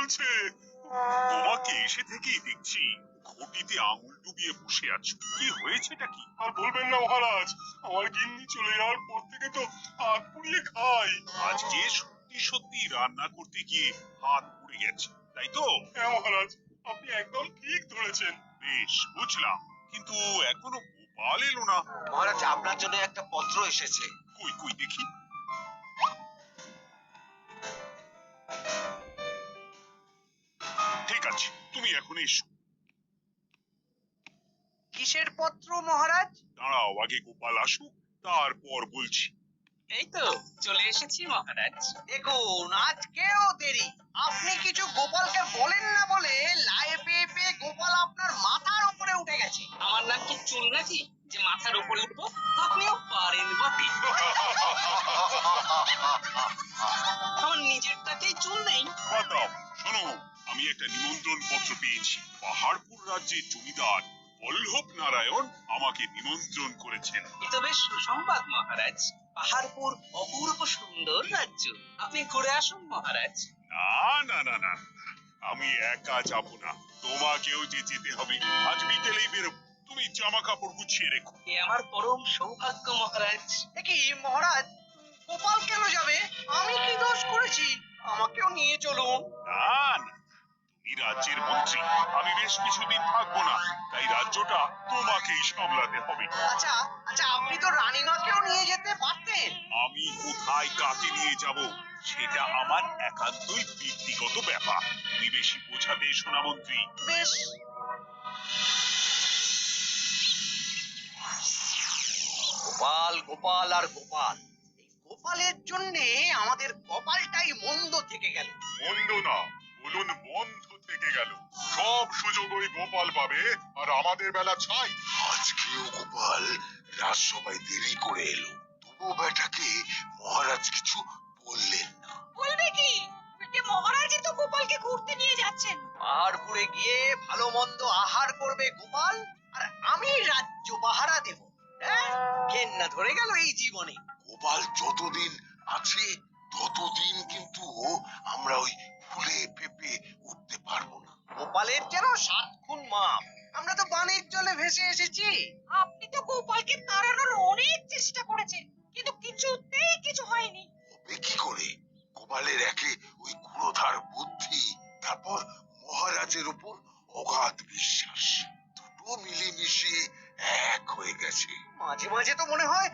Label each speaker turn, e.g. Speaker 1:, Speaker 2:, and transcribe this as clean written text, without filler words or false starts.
Speaker 1: চলছে? তোমাকে এসে থেকেই দেখছি ঘটিতে আঙুল ডুবিয়ে বসে আছো, কি হয়েছেটা কি?
Speaker 2: আর বলবেন না মহারাজ, আমার গিন্নি চলে যাওয়ার পর থেকে তো হাত পুড়িয়ে খাই।
Speaker 1: আজকে সত্যি সত্যি রান্না করতে গিয়ে হাত পুড়ে গেছে, তাই তো?
Speaker 2: হ্যাঁ মহারাজ, আপনি একদম ঠিক ধরেছেন।
Speaker 1: বেশ, বুঝলাম, কিন্তু এখনো গোপাল এলো না।
Speaker 3: মহারাজ, আপনার জন্য একটা পত্র এসেছে।
Speaker 1: কই কই দেখি। ঠিক আছে, তুমি এখন এসো।
Speaker 3: কিসের পত্র মহারাজ?
Speaker 1: দাঁড়াও, আগে গোপাল আসুক, তারপর বলছি।
Speaker 4: এই তো চলে এসেছি মহারাজ।
Speaker 3: দেখুন, আজকেও দেরি। আপনি কিছু গোপালকে বলেন না বলে লায়ে পেয়ে পেয়ে গোপাল আপনার মাথার উপরে উঠে গেছে।
Speaker 4: আমার নাম কি চুল নাকি যে মাথার উপরে উঠবো? আপনিও পারেন বটে। আমার নিজেরটাকেই চুল নেই।
Speaker 1: বাদাম, শোনো, আমি একটা নিমন্ত্রণ পত্র পেয়েছি। পাহাড়পুর রাজ্যের জমিদার বল্লভ নারায়ণ আমাকে নিমন্ত্রণ করেছেন।
Speaker 4: এ তো বেশ সুসংবাদ মহারাজ। পাহাড়পুর অপূর্ব সুন্দর রাজ্য, আপনি ঘুরে আসুন মহারাজ।
Speaker 1: না না না না, আমি একা যাব না, তোমাকেও যে যেতে হবে। আজ বিকেলেই বেরোবো, তুমি জামা কাপড় গুছিয়ে রেখো।
Speaker 4: এ আমার পরম সৌভাগ্য মহারাজ।
Speaker 3: কি মহারাজ, গোপাল কেন যাবে? আমি কি দোষ করেছি? আমাকেও নিয়ে চলুন।
Speaker 1: না না, তুমি রাজ্যের মন্ত্রী, আমি বেশ কিছুদিন থাকবো না, তাই রাজ্যটা তোমাকেই সামলাতে হবে।
Speaker 3: আচ্ছা আচ্ছা, আপনি তো রানীমাকেও নিয়ে যেতে পারতেন।
Speaker 1: আমি কোথায় কাকে নিয়ে যাব সেটা আমার একান্তই ব্যক্তিগত ব্যাপার, তুমি বেশি বোঝাতে এসো না মন্ত্রী।
Speaker 3: বেশ। গোপাল গোপাল আর গোপাল, এই গোপালের জন্য আমাদের কপালটাই মন্দ থেকে গেল।
Speaker 2: মন্দ না, বলুন বন্ধ থেকে গেল। সব সুযোগ ওই গোপাল পাবে, আর আমাদের বেলা ছাই।
Speaker 5: আজকেও গোপাল রাজসভায় দেরি করে এলো, তবু বেটাকে মহারাজ কিছু বললেন না।
Speaker 6: বলবে কি? উল্টে মহারাজই তো গোপালকে ঘুরতে নিয়ে যাচ্ছেন।
Speaker 3: পাহাড়পুরে গিয়ে ভালো মন্দ আহার করবে গোপাল, আর আমি রাজ্য পাহারা দেব। ঘেন্না ধরে গেল এই জীবনে।
Speaker 5: গোপাল যতদিন আছে ততদিন কিন্তু আমরা ওই ফুলে পেঁপে উঠতে পারবো না।
Speaker 3: গোপালের যেন 7 খুন মাপ। আমরা তো বানের জলে ভেসে এসেছি।
Speaker 6: আপনি তো গোপালকে তাড়ানোর অনেক চেষ্টা করেছেন, কিন্তু কিছুতেই কিছু হয়নি।
Speaker 5: হবে কি করে? গোপালের একে ওই ক্ষুরধার বুদ্ধি, তারপর মহারাজের উপর অগাধ বিশ্বাস, দুটো মিলেমিশে এক হয়ে গেছে।
Speaker 3: মাঝে মাঝে তো মনে হয়